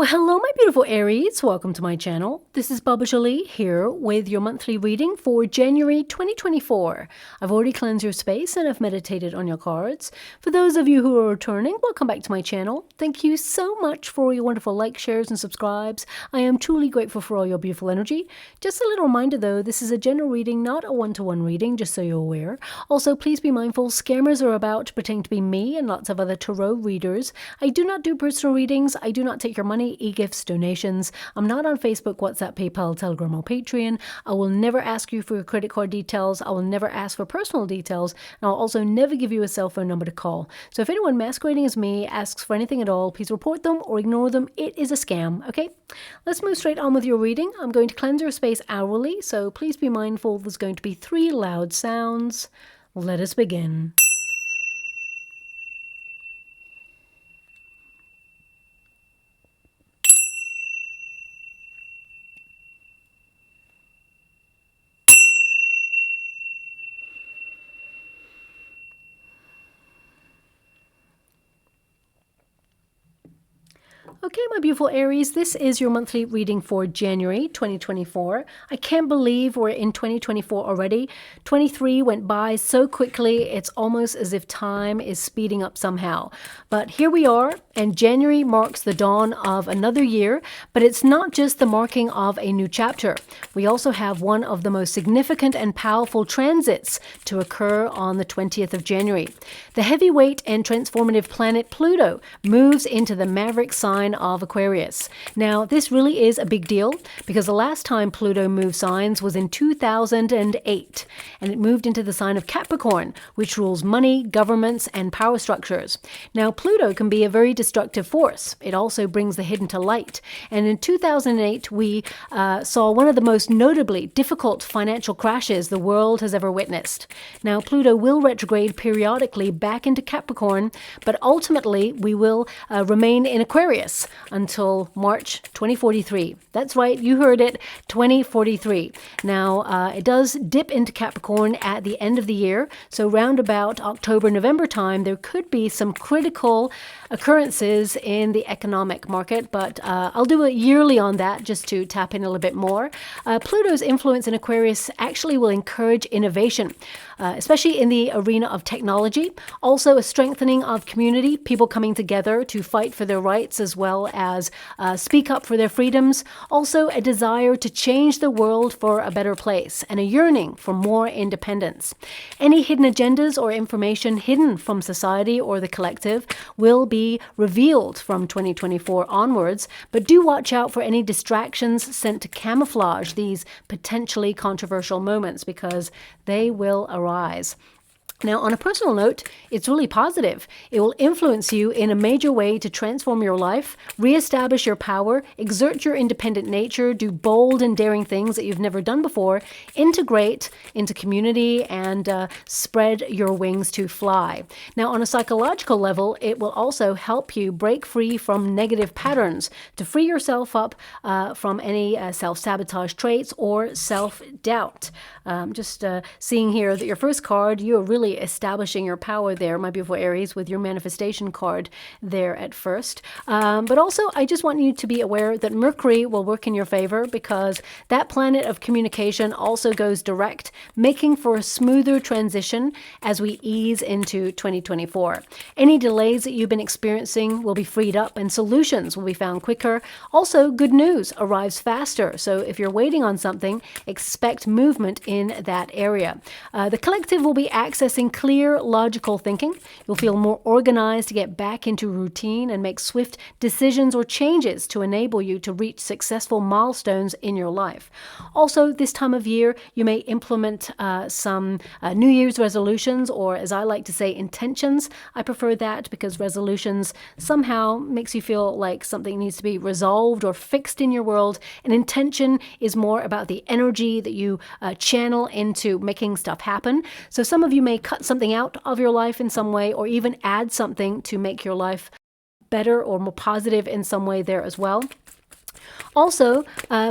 Well, hello, my beautiful Aries. Welcome to my channel. This is Baba Jolie here with your monthly reading for January 2024. I've already cleansed your space and I've meditated on your cards. For those of you who are returning, welcome back to my channel. Thank you so much for your wonderful likes, shares, and subscribes. I am truly grateful for all your beautiful energy. Just a little reminder though, this is a general reading, not a one-to-one reading, just so you're aware. Also, please be mindful, scammers are about pretending to be me and lots of other tarot readers. I do not do personal readings. I do not take your money, e-gifts, donations. I'm not on Facebook, WhatsApp, PayPal, Telegram, or Patreon. I will never ask you for your credit card details. I will never ask for personal details. And I'll also never give you a cell phone number to call. So if anyone masquerading as me asks for anything at all, please report them or ignore them. It is a scam, okay? Let's move straight on with your reading. I'm going to cleanse your space hourly, so please be mindful there's going to be 3 loud sounds. Let us begin. Okay, my beautiful Aries, this is your monthly reading for January 2024. I can't believe we're in 2024 already. 23 went by so quickly, it's almost as if time is speeding up somehow. But here we are, and January marks the dawn of another year, but it's not just the marking of a new chapter. We also have one of the most significant and powerful transits to occur on the 20th of January. The heavyweight and transformative planet Pluto moves into the maverick sign of Aquarius. Now, this really is a big deal because the last time Pluto moved signs was in 2008, and it moved into the sign of Capricorn, which rules money, governments, and power structures. Now, Pluto can be a very destructive force. It also brings the hidden to light. And in 2008, we saw one of the most notably difficult financial crashes the world has ever witnessed. Now, Pluto will retrograde periodically back into Capricorn, but ultimately we will remain in Aquarius until March 2043. That's right, you heard it, 2043. Now, it does dip into Capricorn at the end of the year, so round about October, November time, there could be some critical occurrences in the economic market, but I'll do it yearly on that just to tap in a little bit more. Pluto's influence in Aquarius actually will encourage innovation, especially in the arena of technology. Also a strengthening of community, people coming together to fight for their rights as well as speak up for their freedoms. Also a desire to change the world for a better place and a yearning for more independence. Any hidden agendas or information hidden from society or the collective will be revealed from 2024 onwards, but do watch out for any distractions sent to camouflage these potentially controversial moments because they will arise. Now, on a personal note, it's really positive. It will influence you in a major way to transform your life, reestablish your power, exert your independent nature, do bold and daring things that you've never done before, integrate into community, and spread your wings to fly. Now, on a psychological level, it will also help you break free from negative patterns to free yourself up from any self-sabotage traits or self-doubt. Just seeing here that your first card, you're really establishing your power there, my beautiful Aries, with your manifestation card there at first. But also, I just want you to be aware that Mercury will work in your favor because that planet of communication also goes direct, making for a smoother transition as we ease into 2024. Any delays that you've been experiencing will be freed up and solutions will be found quicker. Also, good news arrives faster. So if you're waiting on something, expect movement in that area. The collective will be accessing clear, logical thinking. You'll feel more organized to get back into routine and make swift decisions or changes to enable you to reach successful milestones in your life. Also, this time of year, you may implement some New Year's resolutions, or as I like to say, intentions. I prefer that because resolutions somehow makes you feel like something needs to be resolved or fixed in your world. An intention is more about the energy that you channel into making stuff happen. So some of you may cut something out of your life in some way, or even add something to make your life better or more positive in some way there as well. Also,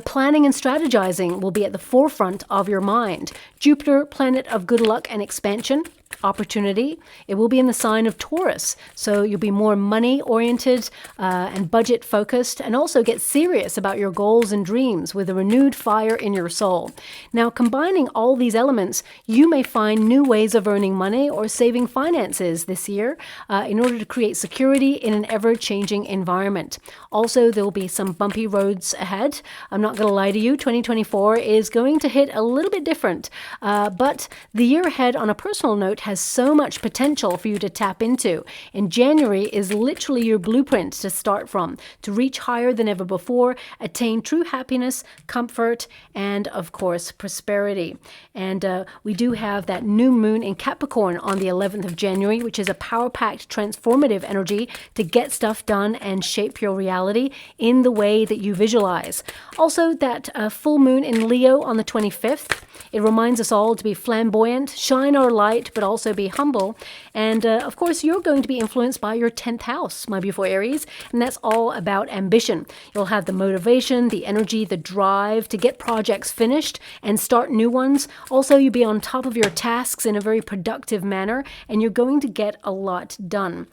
planning and strategizing will be at the forefront of your mind. Jupiter, planet of good luck and expansion, opportunity. It will be in the sign of Taurus, so you'll be more money-oriented and budget-focused, and also get serious about your goals and dreams with a renewed fire in your soul. Now, combining all these elements, you may find new ways of earning money or saving finances this year in order to create security in an ever-changing environment. Also, there will be some bumpy roads ahead. I'm not going to lie to you, 2024 is going to hit a little bit different, but the year ahead on a personal note has so much potential for you to tap into. And January is literally your blueprint to start from, to reach higher than ever before, attain true happiness, comfort, and of course, prosperity. And we do have that new moon in Capricorn on the 11th of January, which is a power-packed, transformative energy to get stuff done and shape your reality in the way that you visualize. Also, that full moon in Leo on the 25th, it reminds us all to be flamboyant, shine our light, but also be humble. And of course, you're going to be influenced by your 10th house, my beautiful Aries, and that's all about ambition. You'll have the motivation, the energy, the drive to get projects finished and start new ones. Also, you'll be on top of your tasks in a very productive manner, and you're going to get a lot done.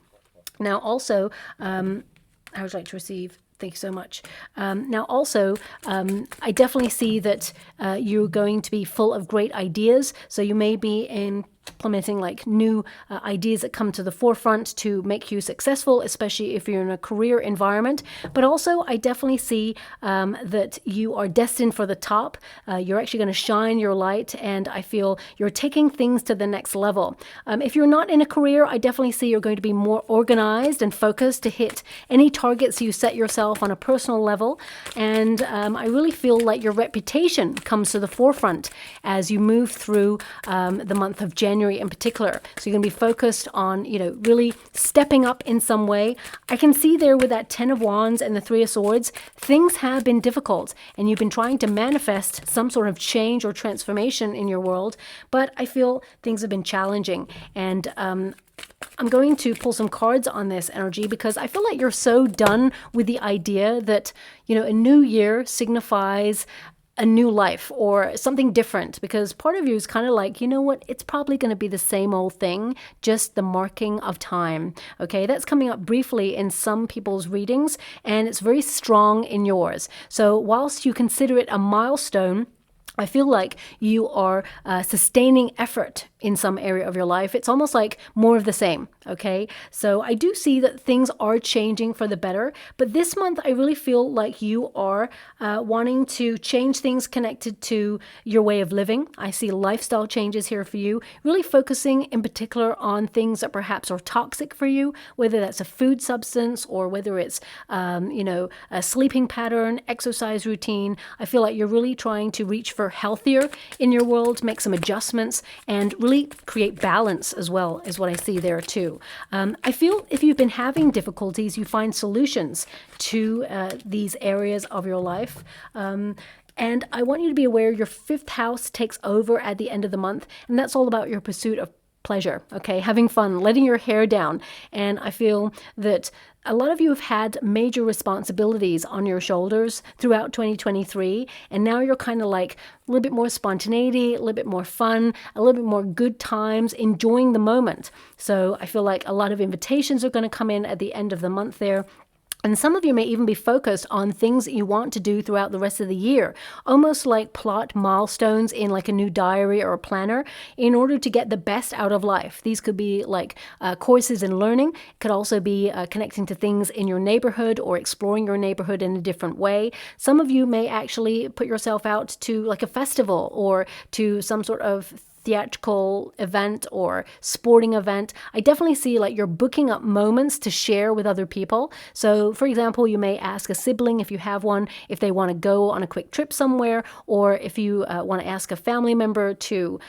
Now, also, I would like to receive. Thank you so much. Now, also, I definitely see that you're going to be full of great ideas. So you may be implementing like new ideas that come to the forefront to make you successful, especially if you're in a career environment. But also, I definitely see that you are destined for the top. You're actually going to shine your light, and I feel you're taking things to the next level. If you're not in a career, I definitely see you're going to be more organized and focused to hit any targets you set yourself on a personal level. And I really feel like your reputation comes to the forefront as you move through the month of January in particular. So you're going to be focused on, really stepping up in some way. I can see there with that 10 of Wands and the 3 of Swords, things have been difficult and you've been trying to manifest some sort of change or transformation in your world, but I feel things have been challenging. And I'm going to pull some cards on this energy because I feel like you're so done with the idea that, a new year signifies a new life or something different, because part of you is kind of like, it's probably going to be the same old thing, just the marking of time. Okay, that's coming up briefly in some people's readings, and it's very strong in yours. So whilst you consider it a milestone, I feel like you are sustaining effort in some area of your life. It's almost like more of the same, okay? So I do see that things are changing for the better, but this month I really feel like you are wanting to change things connected to your way of living. I see lifestyle changes here for you, really focusing in particular on things that perhaps are toxic for you, whether that's a food substance or whether it's, a sleeping pattern, exercise routine. I feel like you're really trying to reach for healthier in your world, make some adjustments, and really create balance as well, is what I see there too. I feel if you've been having difficulties, you find solutions to these areas of your life. And I want you to be aware your 5th house takes over at the end of the month, and that's all about your pursuit of pleasure, okay? Having fun, letting your hair down. And I feel that a lot of you have had major responsibilities on your shoulders throughout 2023, and now you're kind of like a little bit more spontaneity, a little bit more fun, a little bit more good times, enjoying the moment. So I feel like a lot of invitations are going to come in at the end of the month there. And some of you may even be focused on things that you want to do throughout the rest of the year, almost like plot milestones in like a new diary or a planner in order to get the best out of life. These could be like courses in learning. It could also be connecting to things in your neighborhood or exploring your neighborhood in a different way. Some of you may actually put yourself out to like a festival or to some sort of theatrical event or sporting event. I definitely see like you're booking up moments to share with other people. So for example, you may ask a sibling, if you have one, if they want to go on a quick trip somewhere, or if you want to ask a family member to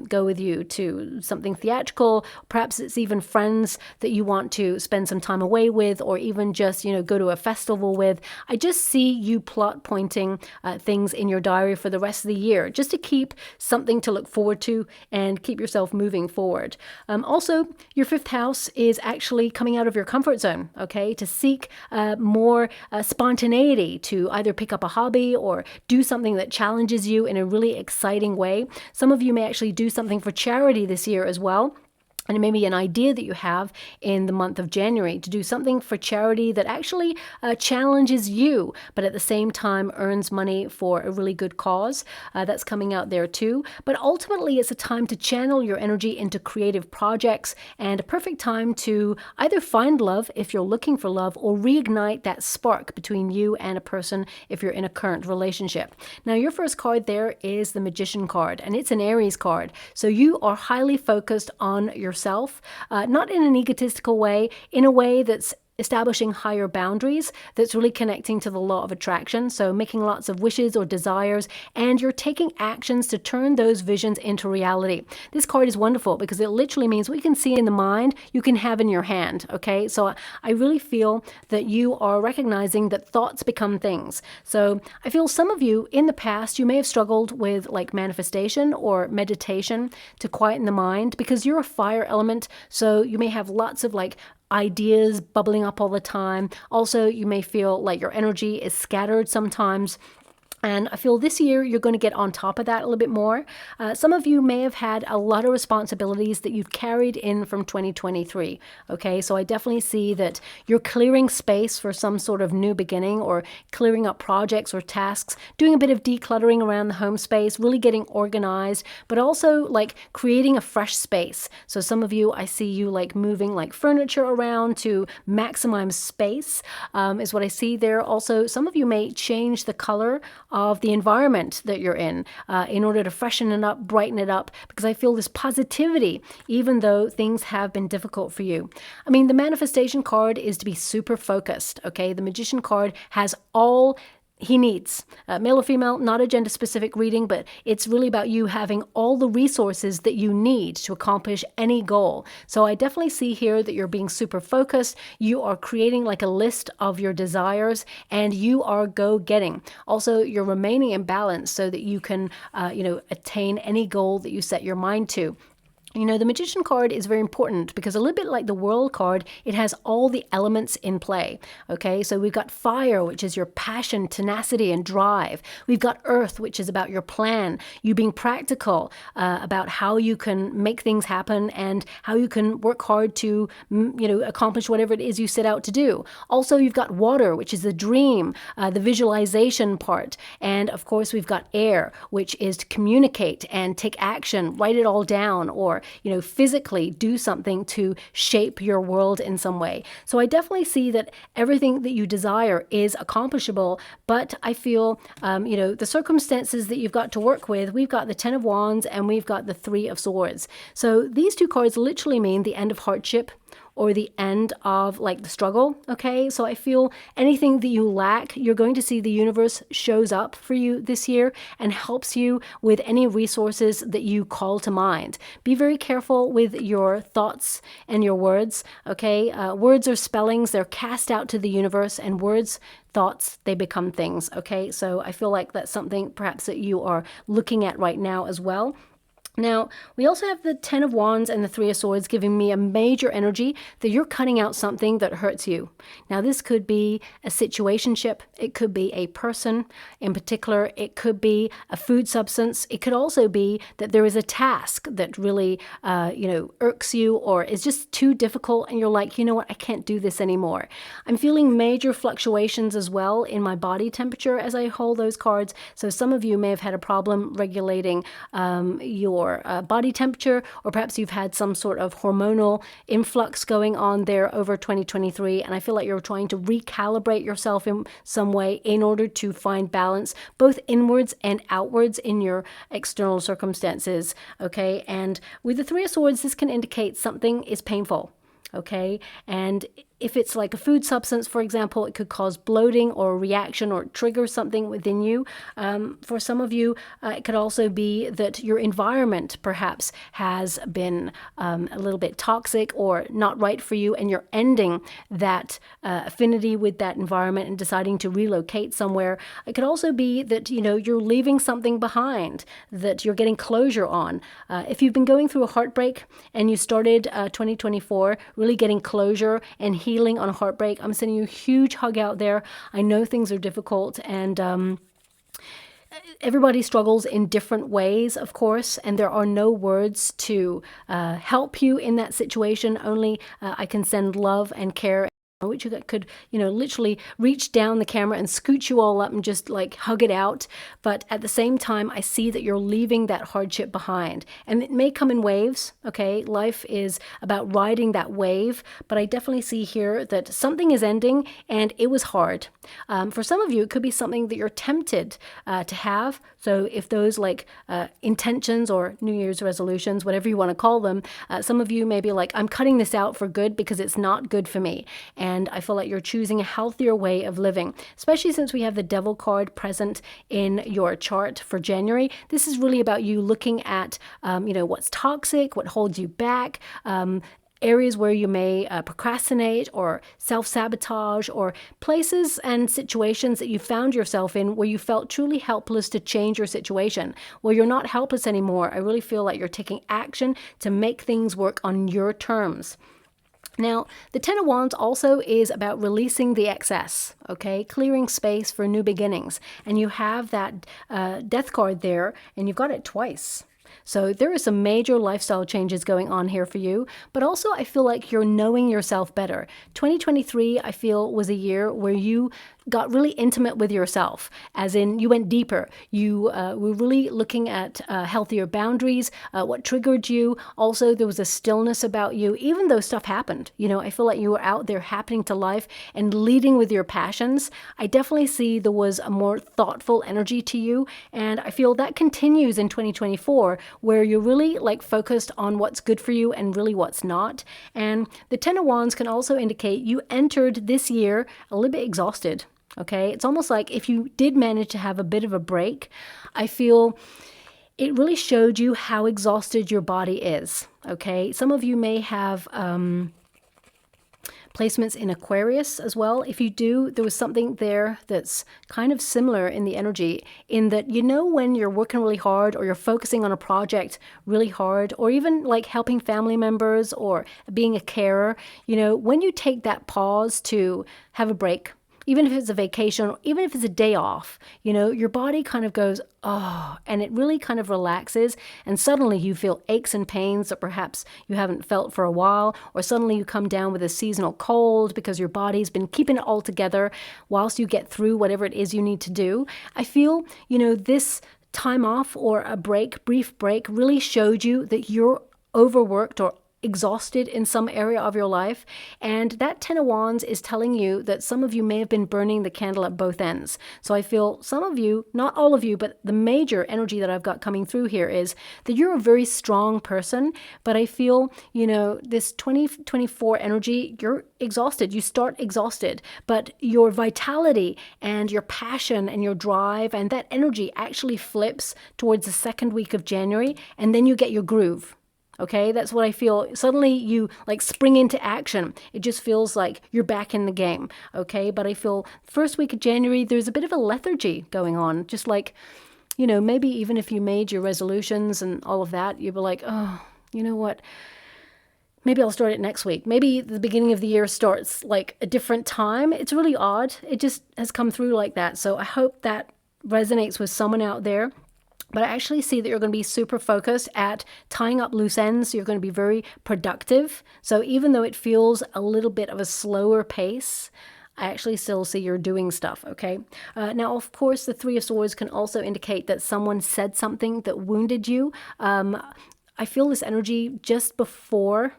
go with you to something theatrical. Perhaps it's even friends that you want to spend some time away with, or even just, go to a festival with. I just see you plot pointing things in your diary for the rest of the year, just to keep something to look forward to and keep yourself moving forward. Also, your 5th house is actually coming out of your comfort zone, okay, to seek more spontaneity, to either pick up a hobby or do something that challenges you in a really exciting way. Some of you may actually do something for charity this year as well. and maybe an idea that you have in the month of January to do something for charity that actually challenges you, but at the same time earns money for a really good cause. That's coming out there too. But ultimately, it's a time to channel your energy into creative projects, and a perfect time to either find love if you're looking for love, or reignite that spark between you and a person if you're in a current relationship. Now, your first card there is the Magician card, and it's an Aries card. So you are highly focused on yourself. Not in an egotistical way, in a way that's establishing higher boundaries, that's really connecting to the law of attraction. So making lots of wishes or desires, and you're taking actions to turn those visions into reality. This card is wonderful because it literally means what you can see in the mind, you can have in your hand. Okay, so I really feel that you are recognizing that thoughts become things. So I feel some of you in the past, you may have struggled with like manifestation or meditation to quieten the mind, because you're a fire element. So you may have lots of like ideas bubbling up all the time. Also, you may feel like your energy is scattered sometimes. And I feel this year you're going to get on top of that a little bit more. Some of you may have had a lot of responsibilities that you've carried in from 2023. Okay, so I definitely see that you're clearing space for some sort of new beginning, or clearing up projects or tasks, doing a bit of decluttering around the home space, really getting organized, but also like creating a fresh space. So some of you, I see you like moving like furniture around to maximize space, is what I see there. Also, some of you may change the color of the environment that you're in order to freshen it up, brighten it up, because I feel this positivity, even though things have been difficult for you. I mean, the manifestation card is to be super focused, okay? The Magician card has all he needs, male or female, not a gender specific reading, but it's really about you having all the resources that you need to accomplish any goal. So I definitely see here that you're being super focused. You are creating like a list of your desires, and you are go-getting. Also, you're remaining in balance so that you can, attain any goal that you set your mind to. You know, the Magician card is very important because, a little bit like the World card, it has all the elements in play. Okay, so we've got fire, which is your passion, tenacity, and drive. We've got earth, which is about your plan, you being practical, about how you can make things happen and how you can work hard to, accomplish whatever it is you set out to do. Also, you've got water, which is the dream, the visualization part. And of course, we've got air, which is to communicate and take action, write it all down, or physically do something to shape your world in some way. So I definitely see that everything that you desire is accomplishable, but I feel, the circumstances that you've got to work with, we've got the Ten of Wands and we've got the Three of Swords. So these two cards literally mean the end of hardship, or the end of like the struggle. Okay, so I feel anything that you lack, you're going to see the universe shows up for you this year and helps you with any resources that you call to mind. Be very careful with your thoughts and your words. Okay, words are spellings, they're cast out to the universe, and words, thoughts, they become things. Okay, so I feel like that's something perhaps that you are looking at right now as well. Now, we also have the Ten of Wands and the Three of Swords giving me a major energy that you're cutting out something that hurts you. Now, this could be a situationship. It could be a person in particular. It could be a food substance. It could also be that there is a task that really, irks you or is just too difficult, and you're like, you know what, I can't do this anymore. I'm feeling major fluctuations as well in my body temperature as I hold those cards. So some of you may have had a problem regulating your body temperature, or perhaps you've had some sort of hormonal influx going on there over 2023, and I feel like you're trying to recalibrate yourself in some way in order to find balance both inwards and outwards in your external circumstances. Okay, and with the Three of Swords, this can indicate something is painful. Okay, and if it's like a food substance, for example, it could cause bloating or a reaction or trigger something within you. For some of you, it could also be that your environment perhaps has been a little bit toxic or not right for you, and you're ending that affinity with that environment and deciding to relocate somewhere. It could also be that, you're leaving something behind that you're getting closure on. If you've been going through a heartbreak and you started 2024 really getting closure and healing on a heartbreak, I'm sending you a huge hug out there. I know things are difficult, and Everybody struggles in different ways, of course, and there are no words to help you in that situation. Only I can send love and care, which you could, literally reach down the camera and scooch you all up and just like hug it out. But at the same time, I see that you're leaving that hardship behind, and it may come in waves. Okay, life is about riding that wave, but I definitely see here that something is ending and it was hard. For some of you, it could be something that you're tempted to have. So if those like intentions or New Year's resolutions, whatever you want to call them, some of you may be like, I'm cutting this out for good because it's not good for me. And I feel like you're choosing a healthier way of living, especially since we have the Devil card present in your chart for January. This is really about you looking at, what's toxic, what holds you back, areas where you may procrastinate or self-sabotage, or places and situations that you found yourself in where you felt truly helpless to change your situation. Well, you're not helpless anymore. I really feel like you're taking action to make things work on your terms. Now, the Ten of Wands also is about releasing the excess, okay? Clearing space for new beginnings. And you have that Death card there, and you've got it twice. So there are some major lifestyle changes going on here for you, but also I feel like you're knowing yourself better. 2023, I feel, was a year where you got really intimate with yourself, as in you went deeper. You were really looking at healthier boundaries, what triggered you. Also, there was a stillness about you, even though stuff happened. I feel like you were out there happening to life and leading with your passions. I definitely see there was a more thoughtful energy to you, and I feel that continues in 2024, where you're really like focused on what's good for you and really what's not. And the Ten of Wands can also indicate you entered this year a little bit exhausted. Okay, it's almost like if you did manage to have a bit of a break, I feel it really showed you how exhausted your body is. Okay, some of you may have placements in Aquarius as well. If you do, there was something there that's kind of similar in the energy, in that when you're working really hard or you're focusing on a project really hard, or even like helping family members or being a carer, when you take that pause to have a break, even if it's a vacation, or even if it's a day off, your body kind of goes, oh, and it really kind of relaxes. And suddenly you feel aches and pains that perhaps you haven't felt for a while, or suddenly you come down with a seasonal cold because your body's been keeping it all together whilst you get through whatever it is you need to do. I feel, this time off or a brief break really showed you that you're overworked or exhausted in some area of your life. And that Ten of Wands is telling you that some of you may have been burning the candle at both ends. So I feel some of you, not all of you, but the major energy that I've got coming through here is that you're a very strong person, but I feel, this 2024 energy, you're exhausted. You start exhausted, but your vitality and your passion and your drive and that energy actually flips towards the second week of January, and then you get your groove. Okay, that's what I feel. Suddenly you like spring into action. It just feels like you're back in the game. Okay, but I feel first week of January, there's a bit of a lethargy going on. Just like, maybe even if you made your resolutions and all of that, you'd be like, oh, you know what? Maybe I'll start it next week. Maybe the beginning of the year starts like a different time. It's really odd. It just has come through like that. So I hope that resonates with someone out there. But I actually see that you're going to be super focused at tying up loose ends. You're going to be very productive. So even though it feels a little bit of a slower pace, I actually still see you're doing stuff, okay? Now, of course, the Three of Swords can also indicate that someone said something that wounded you. I feel this energy just before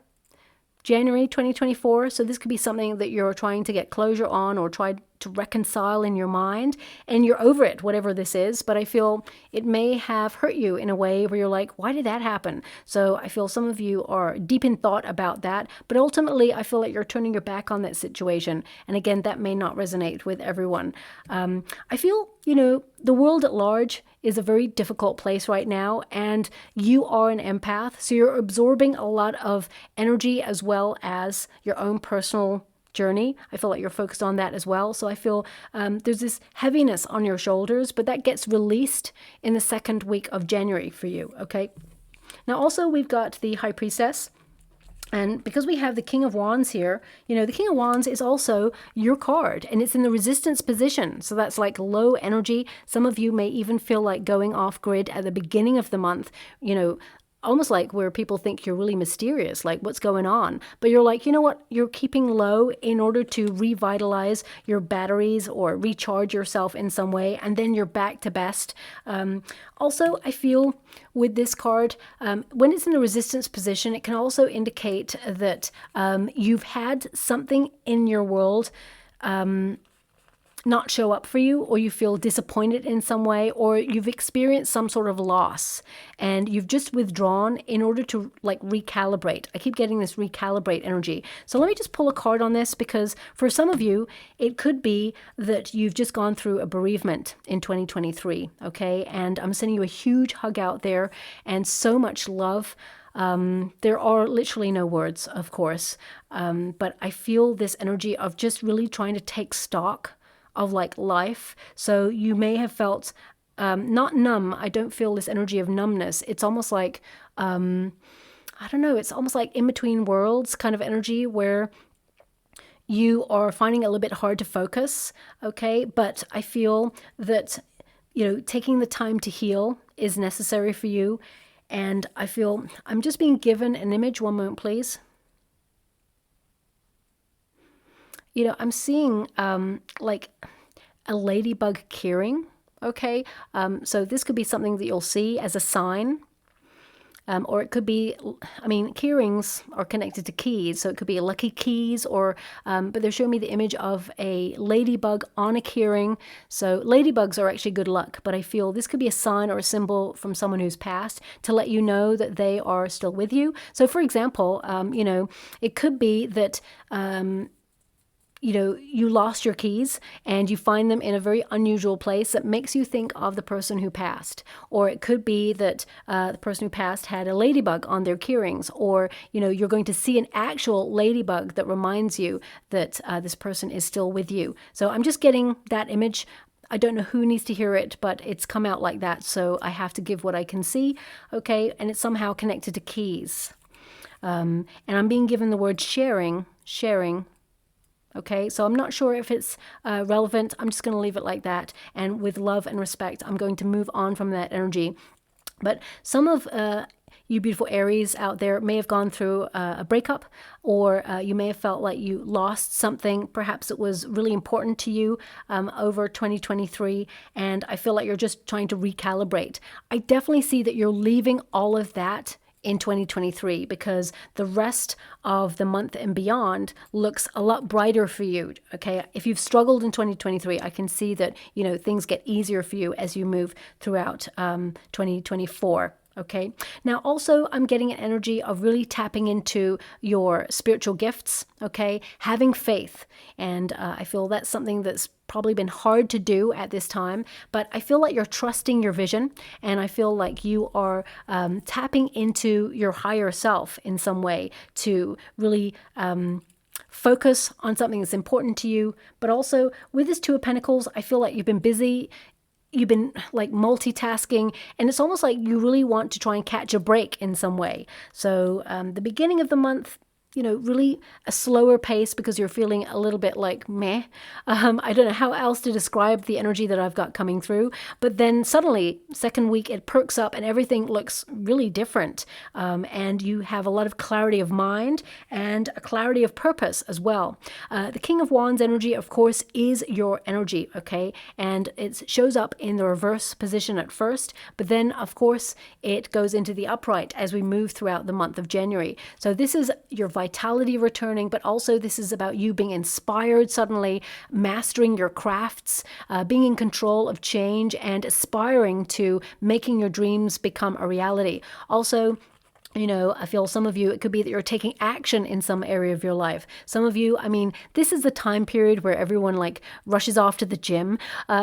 January 2024. So this could be something that you're trying to get closure on or try to reconcile in your mind, and you're over it, whatever this is. But I feel it may have hurt you in a way where you're like, why did that happen? So I feel some of you are deep in thought about that, but ultimately I feel like you're turning your back on that situation. And again, that may not resonate with everyone. I feel, the world at large is a very difficult place right now, and you are an empath, so you're absorbing a lot of energy as well as your own personal journey. I feel like you're focused on that as well. So I feel there's this heaviness on your shoulders, but that gets released in the second week of January for you, okay? Now also we've got the High Priestess. And because we have the King of Wands here, the King of Wands is also your card, and it's in the resistance position. So that's like low energy. Some of you may even feel like going off grid at the beginning of the month, almost like where people think you're really mysterious, like what's going on. But you're like, you know what? You're keeping low in order to revitalize your batteries or recharge yourself in some way, and then you're back to best. Also, I feel with this card, when it's in the resistance position, it can also indicate that you've had something in your world not show up for you, or you feel disappointed in some way, or you've experienced some sort of loss and you've just withdrawn in order to like recalibrate. I keep getting this recalibrate energy. So let me just pull a card on this, because for some of you, it could be that you've just gone through a bereavement in 2023, okay? And I'm sending you a huge hug out there and so much love. There are literally no words, of course, but I feel this energy of just really trying to take stock of like life. So you may have felt not numb. I don't feel this energy of numbness. It's almost like, I don't know, it's almost like in between worlds kind of energy where you are finding it a little bit hard to focus, okay? But I feel that, taking the time to heal is necessary for you. And I feel I'm just being given an image. One moment, please. I'm seeing like a ladybug keyring, okay? So this could be something that you'll see as a sign, or it could be, keyrings are connected to keys, so it could be lucky keys, or, but they're showing me the image of a ladybug on a keyring. So ladybugs are actually good luck, but I feel this could be a sign or a symbol from someone who's passed to let you know that they are still with you. So for example, it could be that, you lost your keys and you find them in a very unusual place that makes you think of the person who passed. Or it could be that the person who passed had a ladybug on their keyrings, or, you're going to see an actual ladybug that reminds you that this person is still with you. So I'm just getting that image. I don't know who needs to hear it, but it's come out like that. So I have to give what I can see. Okay. And it's somehow connected to keys. And I'm being given the word sharing. Okay, so I'm not sure if it's relevant. I'm just going to leave it like that. And with love and respect, I'm going to move on from that energy. But some of you beautiful Aries out there may have gone through a breakup, or you may have felt like you lost something. Perhaps it was really important to you over 2023, and I feel like you're just trying to recalibrate. I definitely see that you're leaving all of that in 2023, because the rest of the month and beyond looks a lot brighter for you. Okay, if you've struggled in 2023, I can see that things get easier for you as you move throughout 2024. Okay, now also I'm getting an energy of really tapping into your spiritual gifts, okay, having faith. And I feel that's something that's probably been hard to do at this time, but I feel like you're trusting your vision, and I feel like you are tapping into your higher self in some way to really focus on something that's important to you. But also with this Two of Pentacles, I feel like you've been busy. You've been like multitasking, and it's almost like you really want to try and catch a break in some way. So the beginning of the month, really a slower pace because you're feeling a little bit like meh. I don't know how else to describe the energy that I've got coming through. But then suddenly, second week, it perks up and everything looks really different. And you have a lot of clarity of mind and a clarity of purpose as well. The King of Wands energy, of course, is your energy, okay? And it shows up in the reverse position at first, but then, of course, it goes into the upright as we move throughout the month of January. So this is your vitality returning, but also this is about you being inspired suddenly, mastering your crafts, being in control of change, and aspiring to making your dreams become a reality. Also, I feel some of you, it could be that you're taking action in some area of your life. Some of you, this is the time period where everyone like rushes off to the gym.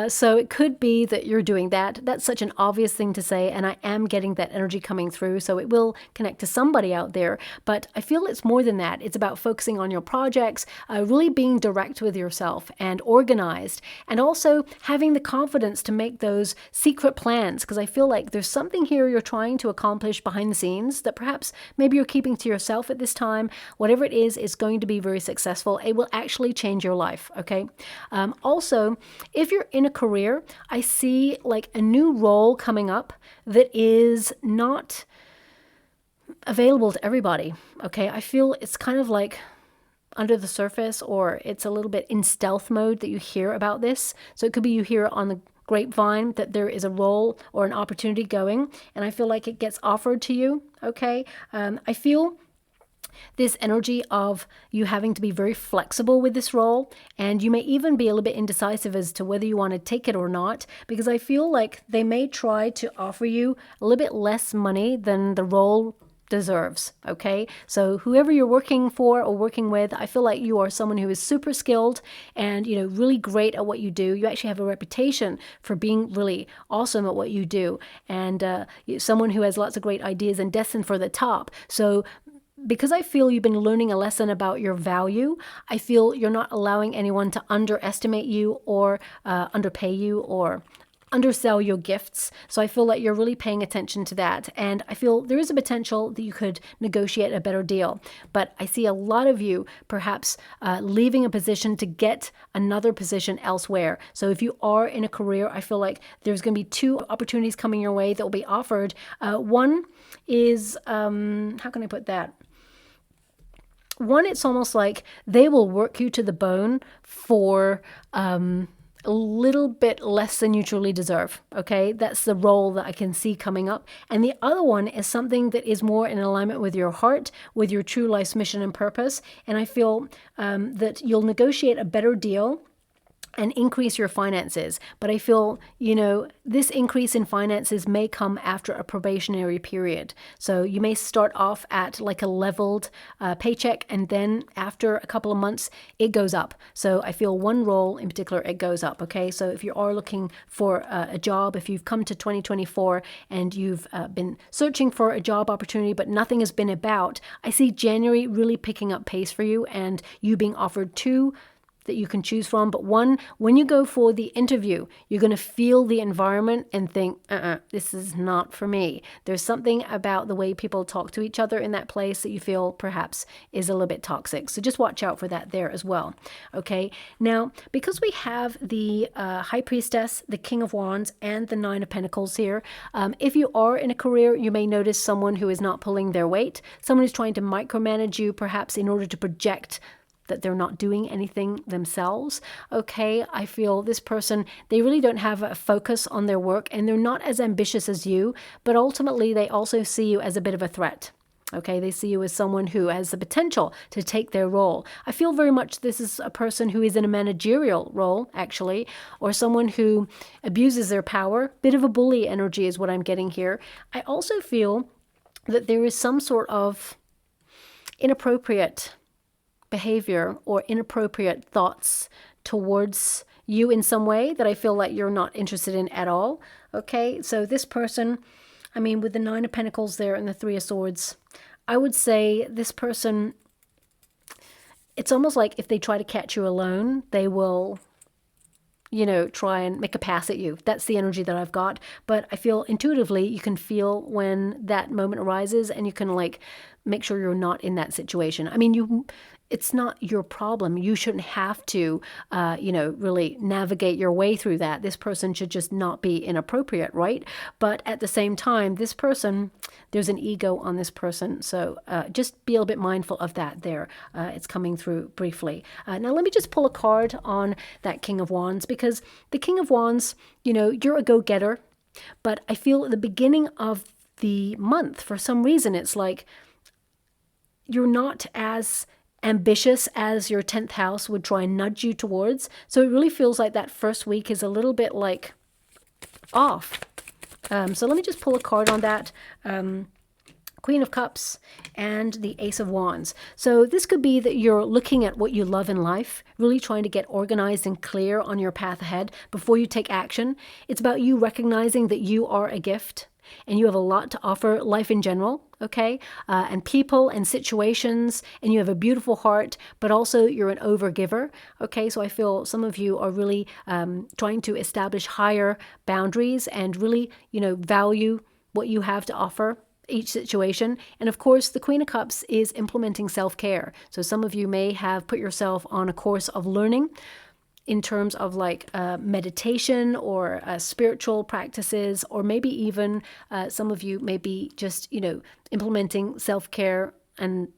So it could be that you're doing that. That's such an obvious thing to say, and I am getting that energy coming through, so it will connect to somebody out there. But I feel it's more than that. It's about focusing on your projects, really being direct with yourself and organized, and also having the confidence to make those secret plans, because I feel like there's something here you're trying to accomplish behind the scenes that perhaps maybe you're keeping to yourself at this time. Whatever it is, it's going to be very successful. It will actually change your life, okay? Also, if you're in a career, I see like a new role coming up that is not available to everybody, okay? I feel it's kind of like under the surface, or it's a little bit in stealth mode that you hear about this. So it could be you hear on the grapevine that there is a role or an opportunity going, and I feel like it gets offered to you, okay? I feel this energy of you having to be very flexible with this role, and you may even be a little bit indecisive as to whether you want to take it or not, because I feel like they may try to offer you a little bit less money than the role deserves, okay? So whoever you're working for or working with, I feel like you are someone who is super skilled and, really great at what you do. You actually have a reputation for being really awesome at what you do, and someone who has lots of great ideas and destined for the top. So because I feel you've been learning a lesson about your value, I feel you're not allowing anyone to underestimate you or underpay you or undersell your gifts. So I feel like you're really paying attention to that. And I feel there is a potential that you could negotiate a better deal. But I see a lot of you perhaps leaving a position to get another position elsewhere. So if you are in a career, I feel like there's going to be two opportunities coming your way that will be offered. One is, how can I put that? One, it's almost like they will work you to the bone for a little bit less than you truly deserve, okay? That's the role that I can see coming up. And the other one is something that is more in alignment with your heart, with your true life's mission and purpose. And I feel that you'll negotiate a better deal and increase your finances. But I feel, this increase in finances may come after a probationary period. So you may start off at like a leveled paycheck, and then after a couple of months, it goes up. So I feel one role in particular, it goes up, okay? So if you are looking for a job, if you've come to 2024 and you've been searching for a job opportunity, but nothing has been about, I see January really picking up pace for you and you being offered two that you can choose from. But one, when you go for the interview, you're going to feel the environment and think, this is not for me. There's something about the way people talk to each other in that place that you feel perhaps is a little bit toxic. So just watch out for that there as well. Okay. Now, because we have the High Priestess, the King of Wands, and the Nine of Pentacles here, if you are in a career, you may notice someone who is not pulling their weight, someone who's trying to micromanage you, perhaps in order to project that they're not doing anything themselves. Okay, I feel this person, they really don't have a focus on their work, and they're not as ambitious as you, but ultimately they also see you as a bit of a threat. Okay, they see you as someone who has the potential to take their role. I feel very much this is a person who is in a managerial role, actually, or someone who abuses their power. Bit of a bully energy is what I'm getting here. I also feel that there is some sort of inappropriate behavior or inappropriate thoughts towards you in some way that I feel like you're not interested in at all. Okay, so this person, with the Nine of Pentacles there and the Three of Swords, I would say this person, it's almost like if they try to catch you alone, they will, try and make a pass at you. That's the energy that I've got. But I feel intuitively you can feel when that moment arises, and you can make sure you're not in that situation. It's not your problem. You shouldn't have to, really navigate your way through that. This person should just not be inappropriate, right? But at the same time, this person, there's an ego on this person. So just be a little bit mindful of that there. It's coming through briefly. Now, let me just pull a card on that King of Wands, because the King of Wands, you're a go-getter. But I feel at the beginning of the month, for some reason, it's like you're not as ambitious as your 10th house would try and nudge you towards. So it really feels like that first week is a little bit off. So let me just pull a card on that. Queen of Cups and the Ace of Wands. So this could be that you're looking at what you love in life, really trying to get organized and clear on your path ahead before you take action. It's about you recognizing that you are a gift and you have a lot to offer life in general, okay? And people and situations, and you have a beautiful heart, but also you're an overgiver, okay? So I feel some of you are really trying to establish higher boundaries and really, value what you have to offer each situation. And of course, the Queen of Cups is implementing self-care. So some of you may have put yourself on a course of learning in terms of like meditation or spiritual practices, or maybe even some of you may be just, implementing self-care and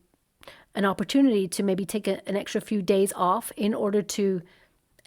an opportunity to maybe take an extra few days off in order to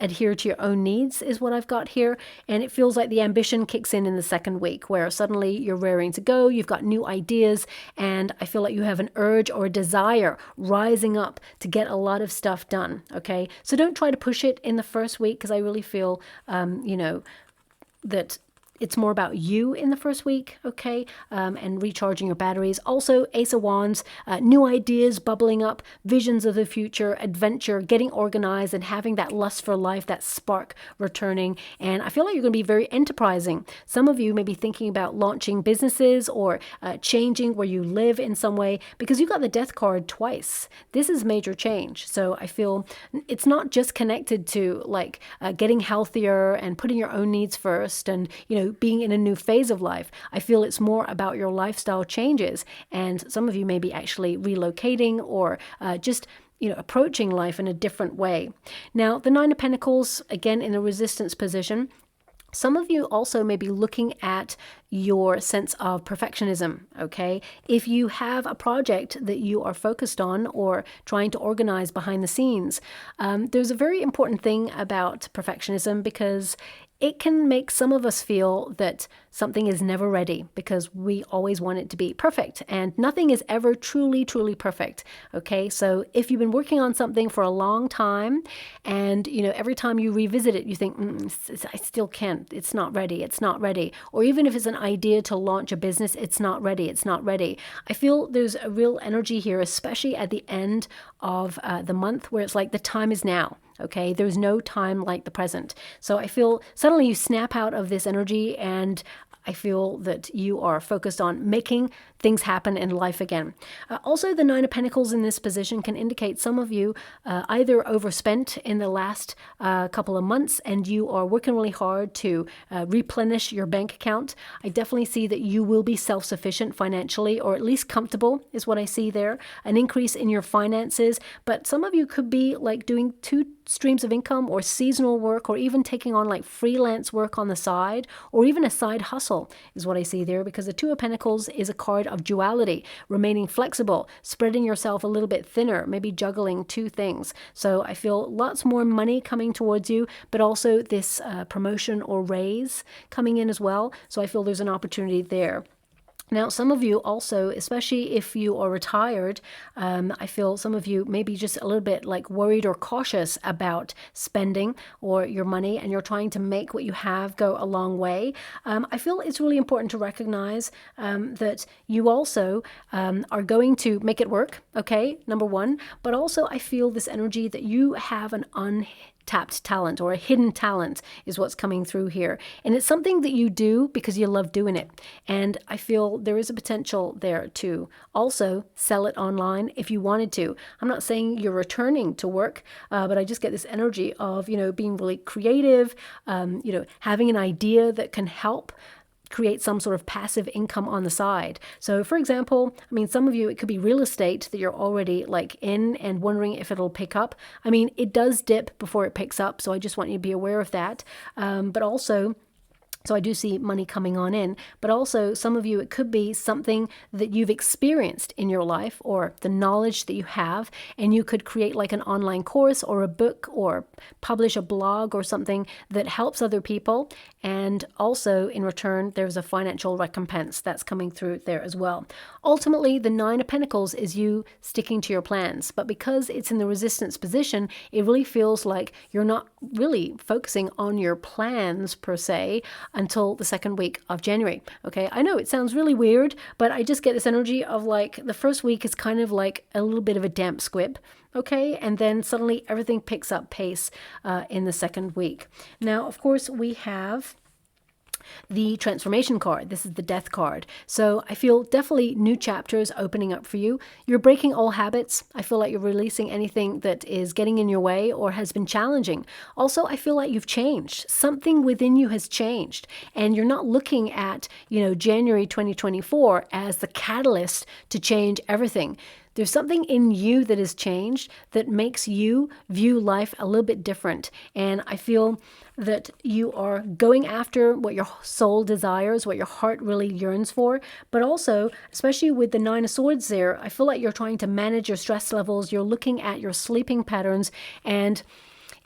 adhere to your own needs is what I've got here. And it feels like the ambition kicks in the second week, where suddenly you're raring to go, you've got new ideas, and I feel like you have an urge or a desire rising up to get a lot of stuff done, okay? So don't try to push it in the first week, because I really feel, that it's more about you in the first week, okay, and recharging your batteries. Also, Ace of Wands, new ideas bubbling up, visions of the future, adventure, getting organized, and having that lust for life, that spark returning. And I feel like you're going to be very enterprising. Some of you may be thinking about launching businesses or changing where you live in some way, because you got the Death card twice. This is major change. So I feel it's not just connected to like getting healthier and putting your own needs first and, being in a new phase of life. I feel it's more about your lifestyle changes, and some of you may be actually relocating or just approaching life in a different way. Now, the Nine of Pentacles, again, in a resistance position. Some of you also may be looking at your sense of perfectionism, okay? If you have a project that you are focused on or trying to organize behind the scenes, there's a very important thing about perfectionism, because it can make some of us feel that something is never ready because we always want it to be perfect, and nothing is ever truly, truly perfect, okay? So if you've been working on something for a long time and, every time you revisit it, you think, I still can't, it's not ready, it's not ready. Or even if it's an idea to launch a business, it's not ready, it's not ready. I feel there's a real energy here, especially at the end of the month, where it's like the time is now. Okay, there's no time like the present. So I feel suddenly you snap out of this energy, and I feel that you are focused on making things happen in life again. Also, the Nine of Pentacles in this position can indicate some of you either overspent in the last couple of months and you are working really hard to replenish your bank account. I definitely see that you will be self-sufficient financially, or at least comfortable is what I see there. An increase in your finances, but some of you could be like doing two streams of income or seasonal work, or even taking on like freelance work on the side, or even a side hustle is what I see there, because the Two of Pentacles is a card of duality, remaining flexible, spreading yourself a little bit thinner, maybe juggling two things. So I feel lots more money coming towards you, but also this promotion or raise coming in as well. So I feel there's an opportunity there. Now, some of you also, especially if you are retired, I feel some of you may be just a little bit like worried or cautious about spending or your money, and you're trying to make what you have go a long way. I feel it's really important to recognize that you also are going to make it work, okay, number one, but also I feel this energy that you have an untapped talent, or a hidden talent is what's coming through here. And it's something that you do because you love doing it. And I feel there is a potential there to also sell it online if you wanted to. I'm not saying you're returning to work, but I just get this energy of, being really creative, having an idea that can help create some sort of passive income on the side. So for example, some of you, it could be real estate that you're already like in and wondering if it'll pick up. It does dip before it picks up, so I just want you to be aware of that. But also, so I do see money coming on in, but also some of you, it could be something that you've experienced in your life, or the knowledge that you have, and you could create like an online course or a book or publish a blog or something that helps other people. And also in return, there's a financial recompense that's coming through there as well. Ultimately, the Nine of Pentacles is you sticking to your plans, but because it's in the resistance position, it really feels like you're not really focusing on your plans per se until the second week of January. Okay, I know it sounds really weird, but I just get this energy of like the first week is kind of like a little bit of a damp squib. Okay, and then suddenly everything picks up pace in the second week. Now, of course, we have the transformation card. This is the death card. So I feel definitely new chapters opening up for you. You're breaking old habits. I feel like you're releasing anything that is getting in your way or has been challenging. Also, I feel like you've changed. Something within you has changed. And you're not looking at, January 2024 as the catalyst to change everything. There's something in you that has changed that makes you view life a little bit different. And I feel that you are going after what your soul desires, what your heart really yearns for. But also, especially with the Nine of Swords there, I feel like you're trying to manage your stress levels. You're looking at your sleeping patterns, and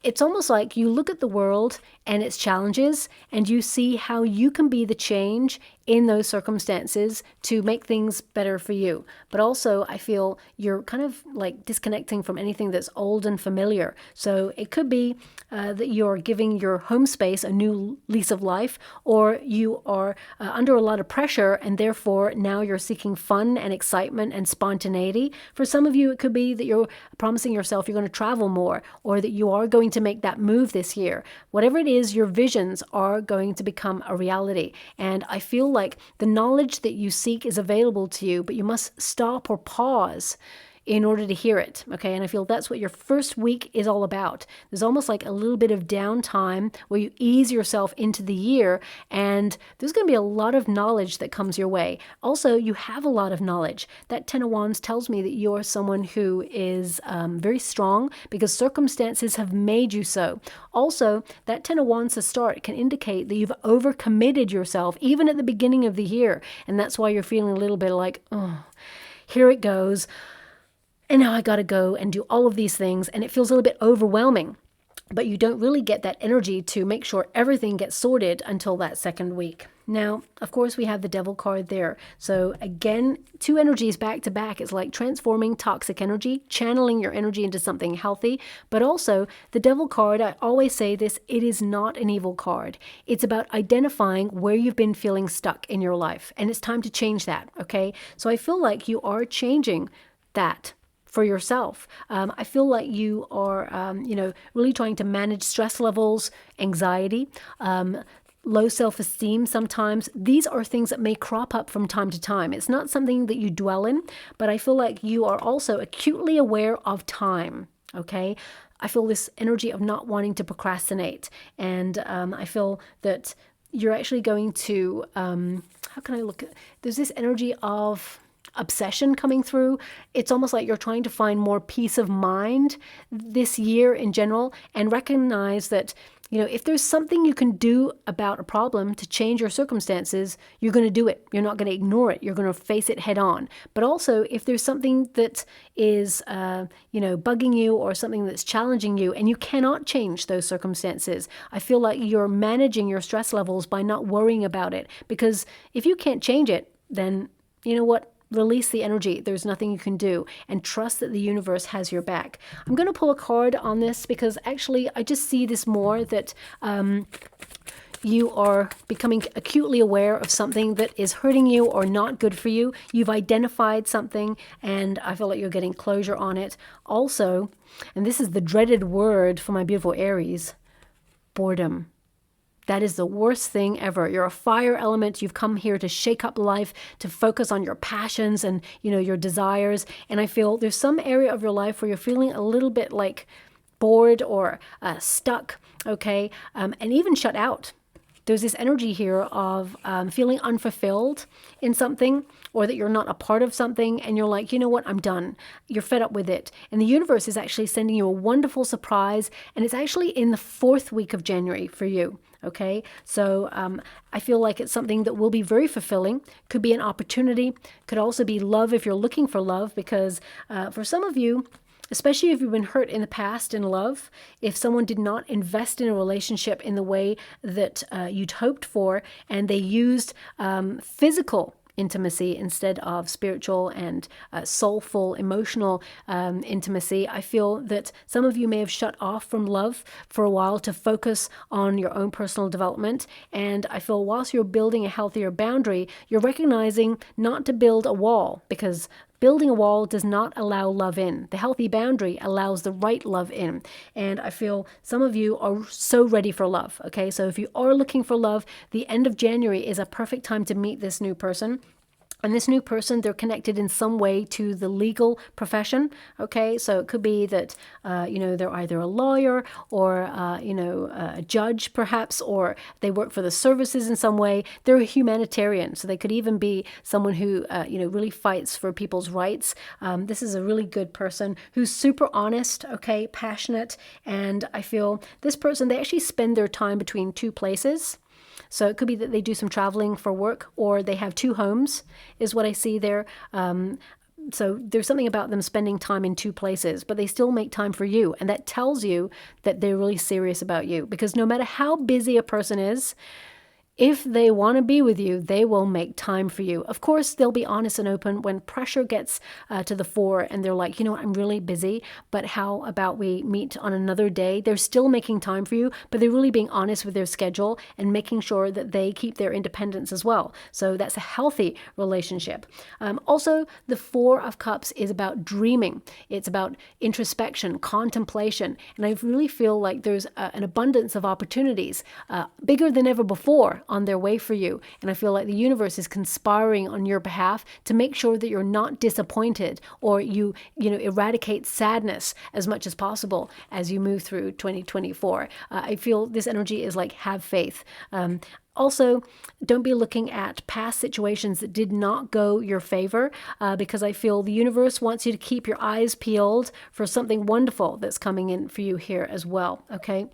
it's almost like you look at the world and its challenges and you see how you can be the change in those circumstances to make things better for you. But also, I feel you're kind of like disconnecting from anything that's old and familiar. So it could be that you're giving your home space a new lease of life, or you are under a lot of pressure and therefore now you're seeking fun and excitement and spontaneity. For some of you, it could be that you're promising yourself you're going to travel more, or that you are going to make that move this year. Whatever it is, your visions are going to become a reality. And I feel like the knowledge that you seek is available to you, but you must stop or pause in order to hear it. Okay. And I feel that's what your first week is all about. There's almost like a little bit of downtime where you ease yourself into the year, and there's going to be a lot of knowledge that comes your way. Also, you have a lot of knowledge. That Ten of Wands tells me that you're someone who is very strong because circumstances have made you so. Also, that Ten of Wands to start can indicate that you've overcommitted yourself even at the beginning of the year. And that's why you're feeling a little bit like, oh, here it goes. And now I got to go and do all of these things, and it feels a little bit overwhelming. But you don't really get that energy to make sure everything gets sorted until that second week. Now, of course, we have the Devil card there. So again, two energies back to back. It's like transforming toxic energy, channeling your energy into something healthy. But also, the Devil card, I always say this, it is not an evil card. It's about identifying where you've been feeling stuck in your life. And it's time to change that, okay? So I feel like you are changing that for yourself. I feel like you are, really trying to manage stress levels, anxiety, low self-esteem sometimes. These are things that may crop up from time to time. It's not something that you dwell in, but I feel like you are also acutely aware of time, okay? I feel this energy of not wanting to procrastinate. And I feel that you're actually going to, how can I look at, there's this energy of obsession coming through. It's almost like you're trying to find more peace of mind this year in general, and recognize that, if there's something you can do about a problem to change your circumstances, you're going to do it. You're not going to ignore it. You're going to face it head on. But also, if there's something that is, bugging you or something that's challenging you and you cannot change those circumstances, I feel like you're managing your stress levels by not worrying about it. Because if you can't change it, then you know what? Release the energy. There's nothing you can do, and trust that the universe has your back. I'm going to pull a card on this because actually I just see this more that you are becoming acutely aware of something that is hurting you or not good for you. You've identified something, and I feel like you're getting closure on it. Also, and this is the dreaded word for my beautiful Aries, boredom. That is the worst thing ever. You're a fire element. You've come here to shake up life, to focus on your passions and, your desires. And I feel there's some area of your life where you're feeling a little bit like bored or stuck, okay, and even shut out. There's this energy here of feeling unfulfilled in something, or that you're not a part of something, and you're like, you know what, I'm done. You're fed up with it. And the universe is actually sending you a wonderful surprise, and it's actually in the 4th week of January for you. Okay, so I feel like it's something that will be very fulfilling. Could be an opportunity. Could also be love if you're looking for love, because for some of you, especially if you've been hurt in the past in love, if someone did not invest in a relationship in the way that you'd hoped for, and they used physical intimacy instead of spiritual and soulful, emotional intimacy, I feel that some of you may have shut off from love for a while to focus on your own personal development. And I feel whilst you're building a healthier boundary, you're recognizing not to build a wall, because building a wall does not allow love in. The healthy boundary allows the right love in. And I feel some of you are so ready for love, okay? So if you are looking for love, the end of January is a perfect time to meet this new person. And this new person, they're connected in some way to the legal profession, okay? So it could be that, they're either a lawyer or, a judge perhaps, or they work for the services in some way. They're a humanitarian, so they could even be someone who, really fights for people's rights. This is a really good person who's super honest, okay, passionate, and I feel this person, they actually spend their time between two places. So it could be that they do some traveling for work, or they have two homes, is what I see there. So there's something about them spending time in two places, but they still make time for you. And that tells you that they're really serious about you. Because no matter how busy a person is, if they want to be with you, they will make time for you. Of course, they'll be honest and open when pressure gets to the fore and they're like, you know what, I'm really busy, but how about we meet on another day? They're still making time for you, but they're really being honest with their schedule and making sure that they keep their independence as well. So that's a healthy relationship. Also, the Four of Cups is about dreaming. It's about introspection, contemplation. And I really feel like there's an abundance of opportunities, bigger than ever before, on their way for you. And I feel like the universe is conspiring on your behalf to make sure that you're not disappointed, or you eradicate sadness as much as possible as you move through 2024. I feel this energy is like, have faith. Also, don't be looking at past situations that did not go your favor, because I feel the universe wants you to keep your eyes peeled for something wonderful that's coming in for you here as well, okay?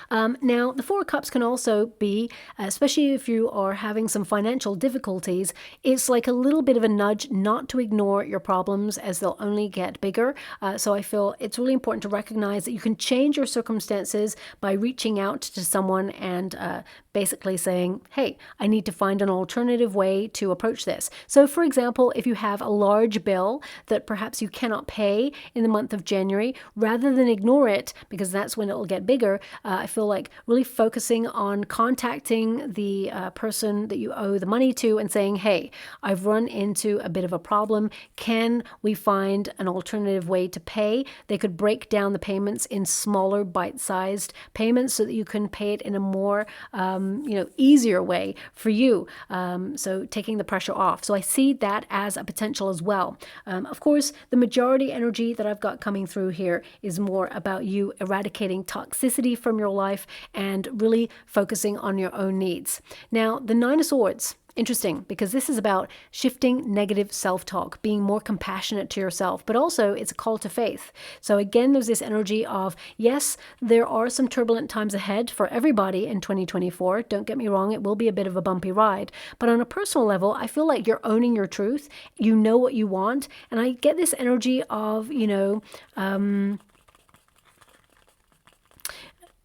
Now, the Four of Cups can also be, especially if you are having some financial difficulties, it's like a little bit of a nudge not to ignore your problems, as they'll only get bigger. So I feel it's really important to recognize that you can change your circumstances by reaching out to someone and basically saying, hey, I need to find an alternative way to approach this. So for example, if you have a large bill that perhaps you cannot pay in the month of January, rather than ignore it, because that's when it will get bigger, I feel like really focusing on contacting the person that you owe the money to and saying, hey, I've run into a bit of a problem. Can we find an alternative way to pay? They could break down the payments in smaller bite-sized payments so that you can pay it in a more easier way for you. So taking the pressure off. So I see that as a potential as well. Of course, the majority energy that I've got coming through here is more about you eradicating toxicity from your life and really focusing on your own needs. Now, the Nine of Swords, interesting, because this is about shifting negative self-talk, being more compassionate to yourself, but also it's a call to faith. So again, there's this energy of, yes, there are some turbulent times ahead for everybody in 2024. Don't get me wrong, it will be a bit of a bumpy ride. But on a personal level, I feel like you're owning your truth. You know what you want. And I get this energy of,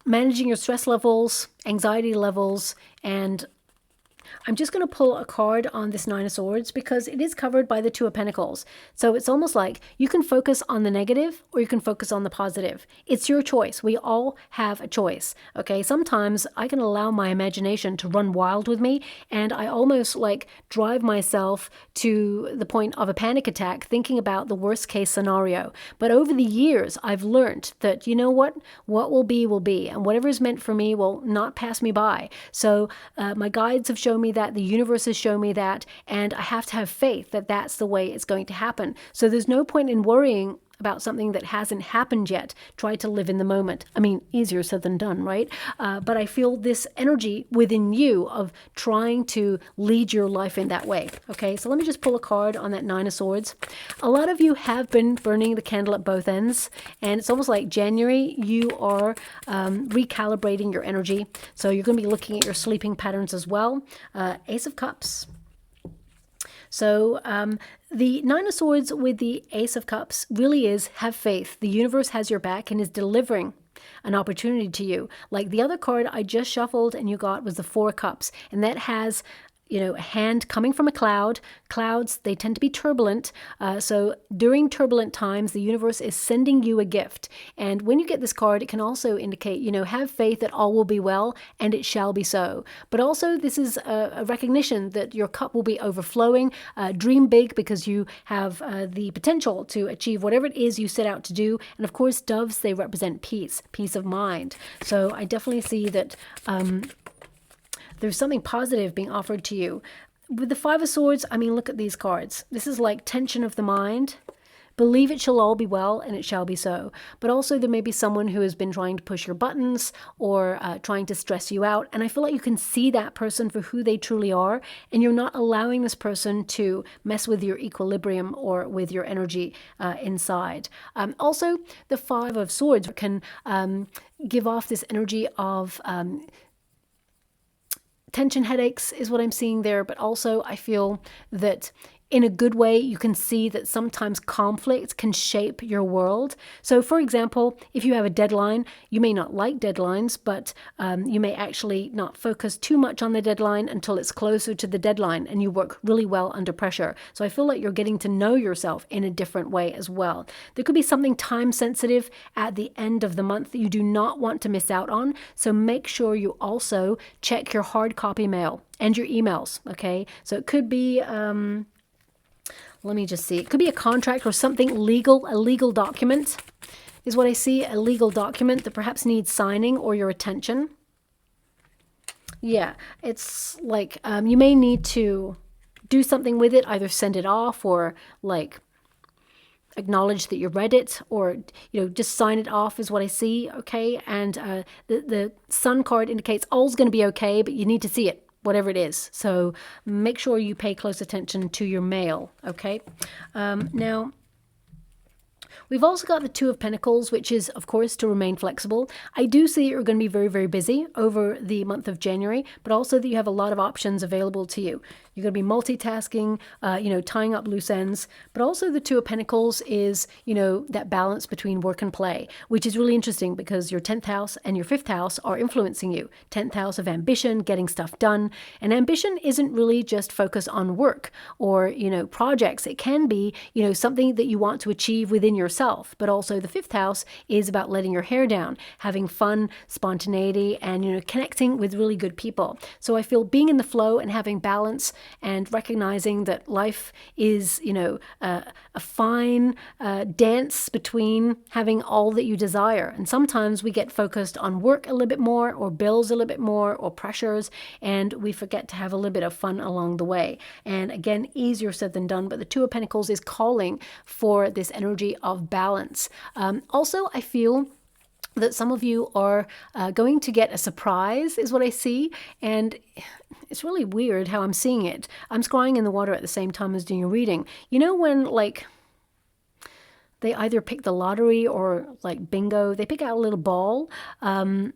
managing your stress levels, anxiety levels, and I'm just going to pull a card on this Nine of Swords because it is covered by the Two of Pentacles. So it's almost like you can focus on the negative or you can focus on the positive. It's your choice. We all have a choice. Okay. Sometimes I can allow my imagination to run wild with me, and I almost like drive myself to the point of a panic attack thinking about the worst case scenario. But over the years, I've learned that, you know what will be, and whatever is meant for me will not pass me by. So my guides have shown me that, the universe has shown me that, and I have to have faith that that's the way it's going to happen. So there's no point in worrying about something that hasn't happened yet. Try to live in the moment. I mean, easier said than done, right? But I feel this energy within you of trying to lead your life in that way. Okay, so let me just pull a card on that Nine of Swords. A lot of you have been burning the candle at both ends, and it's almost like January, you are recalibrating your energy. So you're going to be looking at your sleeping patterns as well. Ace of Cups. So the Nine of Swords with the Ace of Cups really is have faith. The universe has your back and is delivering an opportunity to you. Like the other card I just shuffled and you got was the Four of Cups, and that has a hand coming from a cloud. Clouds, they tend to be turbulent. So during turbulent times, the universe is sending you a gift. And when you get this card, it can also indicate, have faith that all will be well and it shall be so. But also this is a recognition that your cup will be overflowing. Dream big because you have the potential to achieve whatever it is you set out to do. And of course, doves, they represent peace of mind. So I definitely see that there's something positive being offered to you. With the Five of Swords, I mean, look at these cards. This is like tension of the mind. Believe it shall all be well, and it shall be so. But also there may be someone who has been trying to push your buttons or trying to stress you out. And I feel like you can see that person for who they truly are, and you're not allowing this person to mess with your equilibrium or with your energy inside. Also, the Five of Swords can give off this energy of tension headaches is what I'm seeing there, but also I feel that in a good way, you can see that sometimes conflict can shape your world. So for example, if you have a deadline, you may not like deadlines, but you may actually not focus too much on the deadline until it's closer to the deadline and you work really well under pressure. So I feel like you're getting to know yourself in a different way as well. There could be something time sensitive at the end of the month that you do not want to miss out on. So make sure you also check your hard copy mail and your emails, okay? So it could be let me just see. It could be a contract or something legal, a legal document is what I see, a legal document that perhaps needs signing or your attention. Yeah, it's like you may need to do something with it, either send it off or like acknowledge that you read it, or just sign it off is what I see, okay? And the Sun card indicates all's going to be okay, but you need to see it, whatever it is. So make sure you pay close attention to your mail, okay? Now, we've also got the Two of Pentacles, which is, of course, to remain flexible. I do see you're going to be very, very busy over the month of January, but also that you have a lot of options available to you. You're going to be multitasking, tying up loose ends. But also the Two of Pentacles is, that balance between work and play, which is really interesting because your 10th house and your 5th house are influencing you. 10th house of ambition, getting stuff done. And ambition isn't really just focused on work or, projects. It can be, something that you want to achieve within yourself. But also the 5th house is about letting your hair down, having fun, spontaneity, and, connecting with really good people. So I feel being in the flow and having balance and recognizing that life is, a fine dance between having all that you desire. And sometimes we get focused on work a little bit more, or bills a little bit more, or pressures, and we forget to have a little bit of fun along the way. And again, easier said than done, but the Two of Pentacles is calling for this energy of balance. Also, I feel that some of you are going to get a surprise is what I see, and it's really weird how I'm seeing it. I'm scrying in the water at the same time as doing a reading. when they either pick the lottery or like bingo, they pick out a little ball from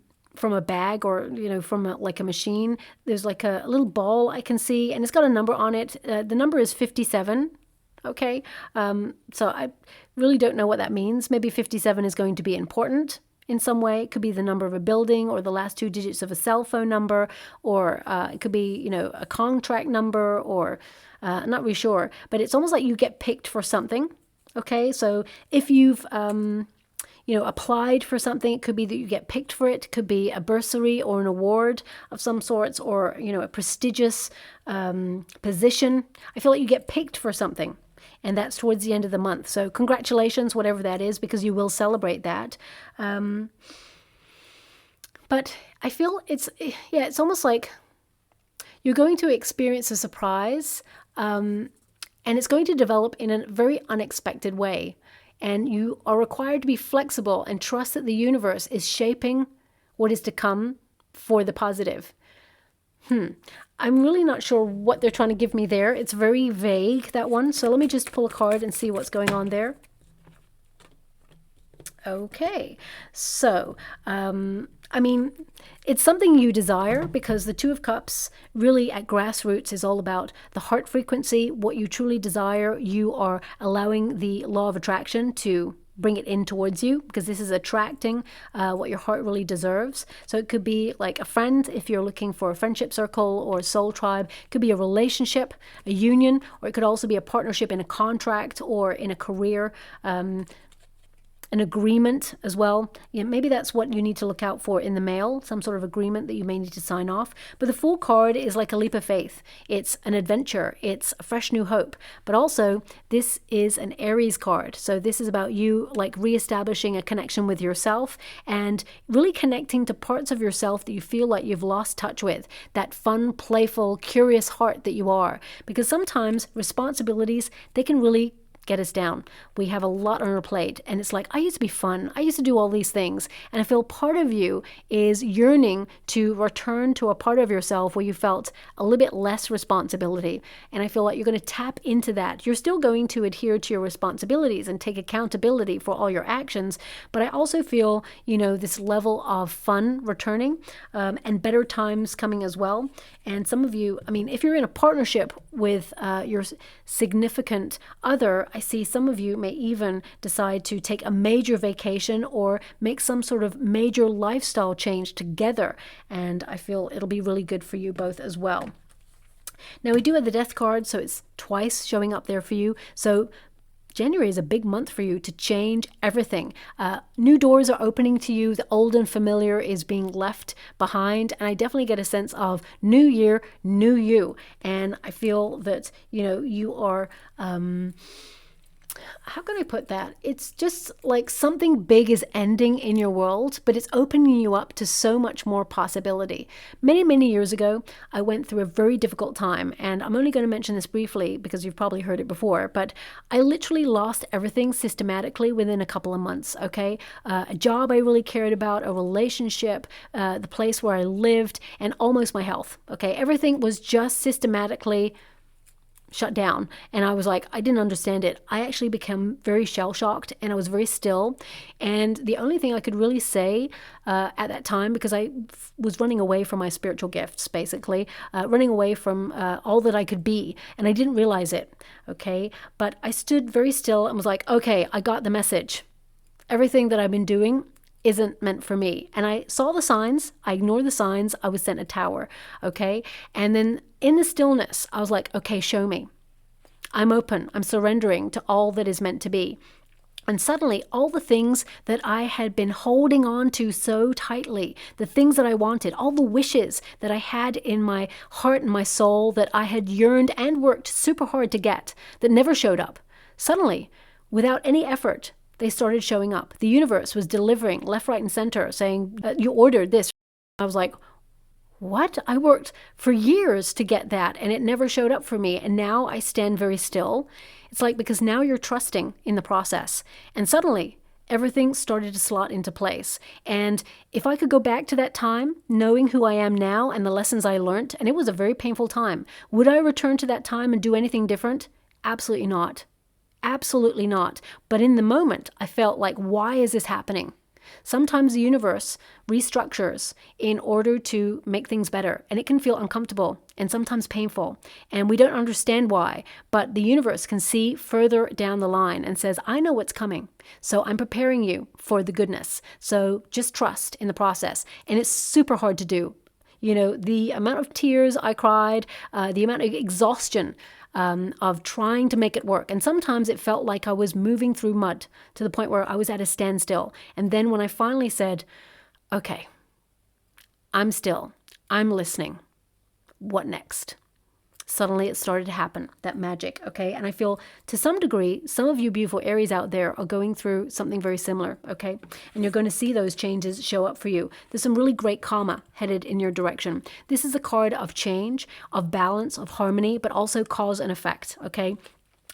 a bag or from a machine. There's like a little ball I can see, and it's got a number on it. The number is 57. Okay, so I really don't know what that means. Maybe 57 is going to be important in some way. It could be the number of a building or the last 2 digits of a cell phone number, or it could be, a contract number, or not really sure. But it's almost like you get picked for something. Okay, so if you've applied for something, it could be that you get picked for it. It could be a bursary or an award of some sorts, or a prestigious position. I feel like you get picked for something. And that's towards the end of the month. So congratulations, whatever that is, because you will celebrate that. But I feel it's almost like you're going to experience a surprise, and it's going to develop in a very unexpected way. And you are required to be flexible and trust that the universe is shaping what is to come for the positive. I'm really not sure what they're trying to give me there. It's very vague, that one. So let me just pull a card and see what's going on there. Okay, so, it's something you desire, because the Two of Cups really at grassroots is all about the heart frequency, what you truly desire. You are allowing the law of attraction to bring it in towards you, because this is attracting what your heart really deserves. So it could be like a friend if you're looking for a friendship circle or a soul tribe. It could be a relationship, a union, or it could also be a partnership in a contract or in a career, an agreement as well. Maybe that's what you need to look out for in the mail, some sort of agreement that you may need to sign off. But the Fool card is like a leap of faith. It's an adventure. It's a fresh new hope. But also, this is an Aries card. So this is about you like reestablishing a connection with yourself and really connecting to parts of yourself that you feel like you've lost touch with. That fun, playful, curious heart that you are. Because sometimes responsibilities, they can really get us down. We have a lot on our plate, and it's like, I used to be fun. I used to do all these things. And I feel part of you is yearning to return to a part of yourself where you felt a little bit less responsibility. And I feel like you're going to tap into that. You're still going to adhere to your responsibilities and take accountability for all your actions. But I also feel, this level of fun returning, and better times coming as well. And some of you, if you're in a partnership with your significant other, I see some of you may even decide to take a major vacation or make some sort of major lifestyle change together. And I feel it'll be really good for you both as well. Now we do have the Death card, so it's twice showing up there for you. So January is a big month for you to change everything. New doors are opening to you. The old and familiar is being left behind. And I definitely get a sense of new year, new you. And I feel that, you are... how can I put that? It's just like something big is ending in your world, but it's opening you up to so much more possibility. Many, many years ago, I went through a very difficult time, and I'm only going to mention this briefly because you've probably heard it before, but I literally lost everything systematically within a couple of months, okay? A job I really cared about, a relationship, the place where I lived, and almost my health, okay? Everything was just systematically shut down. And I was like, I didn't understand it. I actually became very shell-shocked, and I was very still. And the only thing I could really say at that time, because I was running away from my spiritual gifts, basically, running away from all that I could be, and I didn't realize it, okay? But I stood very still and was like, okay, I got the message. Everything that I've been doing isn't meant for me. And I saw the signs. I ignored the signs. I was sent a tower. Okay. And then in the stillness, I was like, okay, show me. I'm open. I'm surrendering to all that is meant to be. And suddenly all the things that I had been holding on to so tightly, the things that I wanted, all the wishes that I had in my heart and my soul that I had yearned and worked super hard to get, that never showed up. Suddenly, without any effort, they started showing up. The universe was delivering left, right, and center, saying, you ordered this. I was like, what? I worked for years to get that, and it never showed up for me. And now I stand very still. It's like, because now you're trusting in the process. And suddenly, everything started to slot into place. And if I could go back to that time, knowing who I am now and the lessons I learned, and it was a very painful time, would I return to that time and do anything different? Absolutely not. Absolutely not. But in the moment, I felt like, why is this happening? Sometimes the universe restructures in order to make things better, and it can feel uncomfortable and sometimes painful, and we don't understand why, but the universe can see further down the line and says, I know what's coming, so I'm preparing you for the goodness. So just trust in the process, and it's super hard to do. The amount of tears I cried, the amount of exhaustion of trying to make it work. And sometimes it felt like I was moving through mud to the point where I was at a standstill. And then when I finally said, okay, I'm still, I'm listening, what next? Suddenly it started to happen, that magic, okay? And I feel to some degree, some of you beautiful Aries out there are going through something very similar, okay? And you're going to see those changes show up for you. There's some really great karma headed in your direction. This is a card of change, of balance, of harmony, but also cause and effect, okay?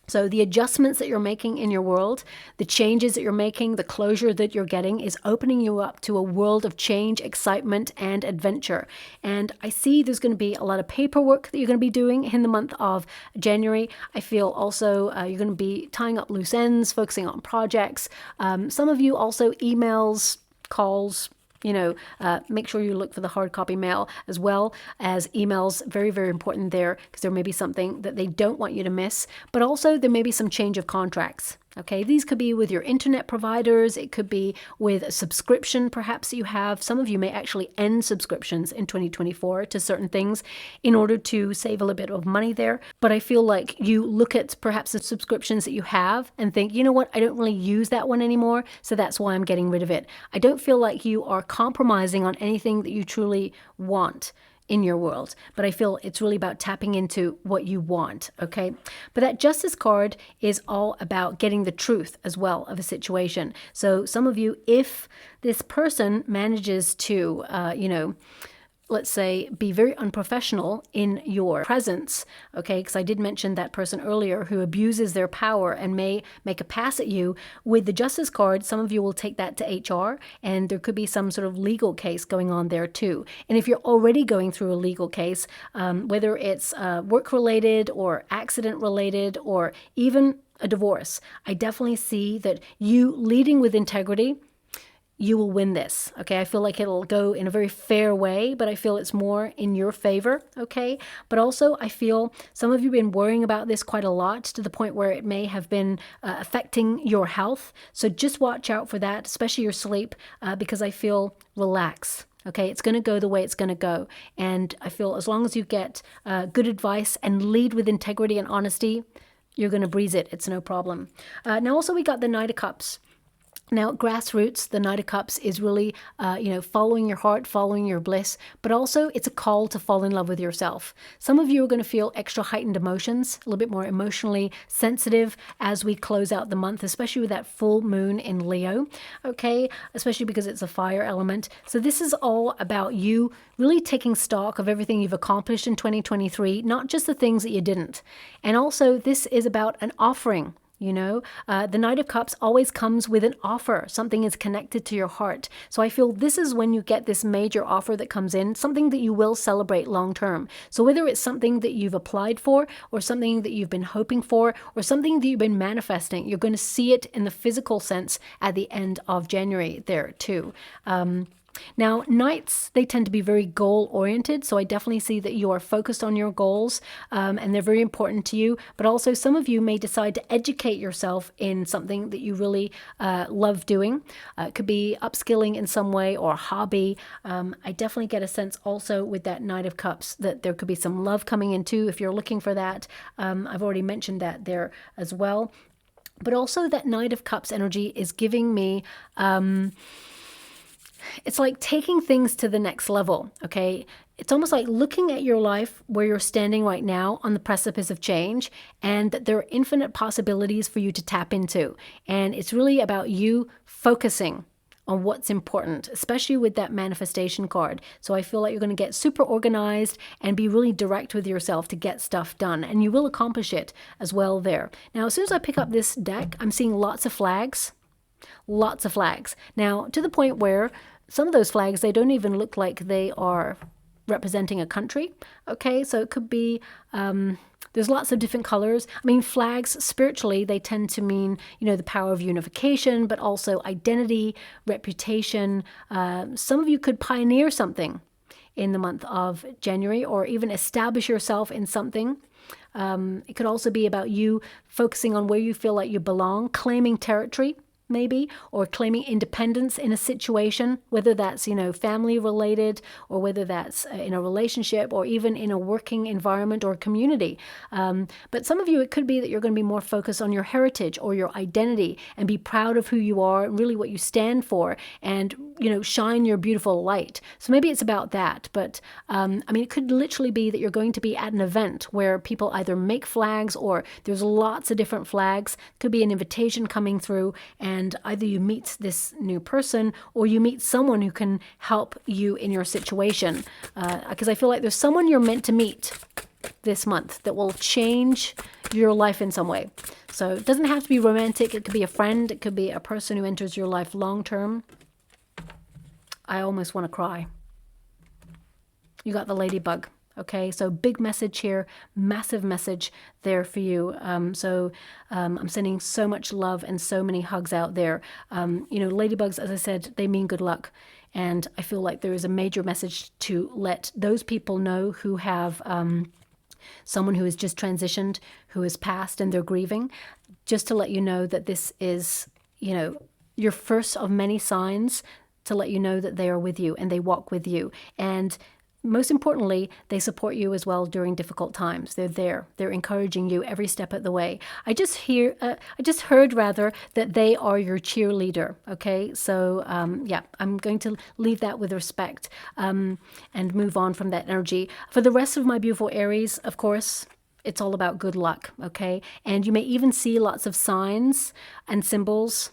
So the adjustments that you're making in your world, the changes that you're making, the closure that you're getting is opening you up to a world of change, excitement, and adventure. And I see there's going to be a lot of paperwork that you're going to be doing in the month of January. I feel also you're going to be tying up loose ends, focusing on projects. Some of you also emails, calls, make sure you look for the hard copy mail as well as emails. Very, very important there, because there may be something that they don't want you to miss, but also there may be some change of contracts Okay, these could be with your internet providers. It could be with a subscription perhaps you have. Some of you may actually end subscriptions in 2024 to certain things in order to save a little bit of money there. But I feel like you look at perhaps the subscriptions that you have and think, you know what, I don't really use that one anymore, so that's why I'm getting rid of it. I don't feel like you are compromising on anything that you truly want in your world, but I feel it's really about tapping into what you want. Okay, but that Justice card is all about getting the truth as well of a situation. So some of you, if this person manages to let's say, be very unprofessional in your presence, okay? Because I did mention that person earlier who abuses their power and may make a pass at you. With the Justice card, some of you will take that to HR, and there could be some sort of legal case going on there too. And if you're already going through a legal case, whether it's work-related or accident-related or even a divorce, I definitely see that you leading with integrity, you will win this, okay? I feel like it'll go in a very fair way, but I feel it's more in your favor, okay? But also, I feel some of you have been worrying about this quite a lot to the point where it may have been affecting your health. So just watch out for that, especially your sleep, because I feel relax. Okay, it's going to go the way it's going to go. And I feel as long as you get good advice and lead with integrity and honesty, you're going to breeze it. It's no problem. Now, also, we got the Knight of Cups. Now, grassroots, the Knight of Cups is really, following your heart, following your bliss, but also it's a call to fall in love with yourself. Some of you are going to feel extra heightened emotions, a little bit more emotionally sensitive as we close out the month, especially with that full moon in Leo, okay? Especially because it's a fire element. So this is all about you really taking stock of everything you've accomplished in 2023, not just the things that you didn't. And also, this is about an offering. The Knight of Cups always comes with an offer. Something is connected to your heart. So I feel this is when you get this major offer that comes in, something that you will celebrate long term. So whether it's something that you've applied for or something that you've been hoping for or something that you've been manifesting, you're going to see it in the physical sense at the end of January there too. Now, Knights, they tend to be very goal-oriented, so I definitely see that you are focused on your goals, and they're very important to you, but also some of you may decide to educate yourself in something that you really love doing. It could be upskilling in some way or a hobby. I definitely get a sense also with that Knight of Cups that there could be some love coming in too if you're looking for that. I've already mentioned that there as well. But also that Knight of Cups energy is giving me... it's like taking things to the next level, okay? It's almost like looking at your life where you're standing right now on the precipice of change, and that there are infinite possibilities for you to tap into. And it's really about you focusing on what's important, especially with that manifestation card. So I feel like you're going to get super organized and be really direct with yourself to get stuff done. And you will accomplish it as well there. Now, as soon as I pick up this deck, I'm seeing lots of flags. Lots of flags. Now, to the point where some of those flags, they don't even look like they are representing a country. Okay, so it could be, there's lots of different colors. I mean, flags, spiritually, they tend to mean, the power of unification, but also identity, reputation. Some of you could pioneer something in the month of January or even establish yourself in something. It could also be about you focusing on where you feel like you belong, claiming territory, maybe, or claiming independence in a situation, whether that's, family related or whether that's in a relationship or even in a working environment or community. But some of you, it could be that you're going to be more focused on your heritage or your identity and be proud of who you are, really what you stand for, and, shine your beautiful light. So maybe it's about that. But it could literally be that you're going to be at an event where people either make flags or there's lots of different flags. Could be an invitation coming through, and either you meet this new person or you meet someone who can help you in your situation. Because I feel like there's someone you're meant to meet this month that will change your life in some way. So it doesn't have to be romantic. It could be a friend. It could be a person who enters your life long term. I almost want to cry. You got the ladybug. Okay, so big message here, massive message there for you. I'm sending so much love and so many hugs out there. Ladybugs, as I said, they mean good luck. And I feel like there is a major message to let those people know who have someone who has just transitioned, who has passed and they're grieving, just to let you know that this is, your first of many signs to let you know that they are with you and they walk with you. And most importantly, they support you as well during difficult times. They're there. They're encouraging you every step of the way. I just heard rather that they are your cheerleader. Okay, so yeah, I'm going to leave that with respect and move on from that energy. For the rest of my beautiful Aries, of course, it's all about good luck. Okay, and you may even see lots of signs and symbols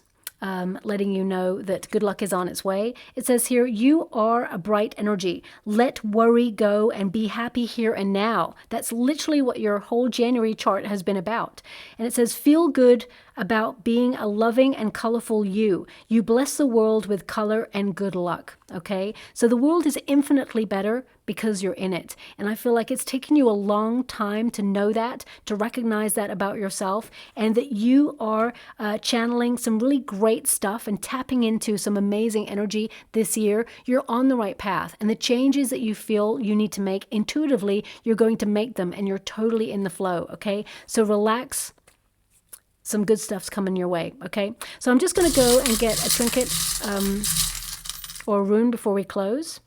letting you know that good luck is on its way. It says here, you are a bright energy. Let worry go and be happy here and now. That's literally what your whole January chart has been about. And it says, feel good about being a loving and colorful you. You bless the world with color and good luck. Okay, so the world is infinitely better because you're in it. And I feel like it's taken you a long time to know that, to recognize that about yourself, and that you are channeling some really great stuff and tapping into some amazing energy this year. You're on the right path, and the changes that you feel you need to make intuitively, you're going to make them, and you're totally in the flow. Okay, so relax. Some good stuff's coming your way. Okay, so I'm just going to go and get a trinket or a rune before we close.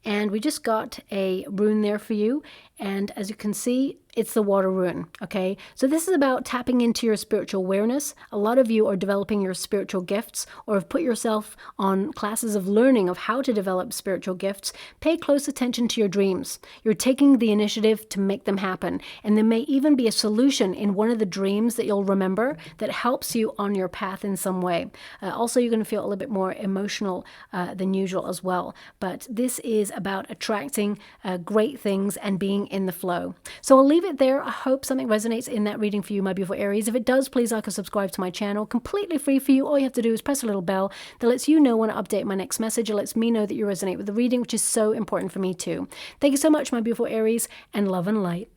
And we just got a rune there for you. And as you can see, it's the water rune, okay? So this is about tapping into your spiritual awareness. A lot of you are developing your spiritual gifts or have put yourself on classes of learning of how to develop spiritual gifts. Pay close attention to your dreams. You're taking the initiative to make them happen. And there may even be a solution in one of the dreams that you'll remember that helps you on your path in some way. Also, you're going to feel a little bit more emotional than usual as well. But this is about attracting great things and being in the flow. So I'll leave it there. I hope something resonates in that reading for you, my beautiful Aries. If it does, please like or subscribe to my channel. Completely free for you. All you have to do is press a little bell that lets you know when I update my next message. It lets me know that you resonate with the reading, which is so important for me too. Thank you so much, my beautiful Aries, and love and light.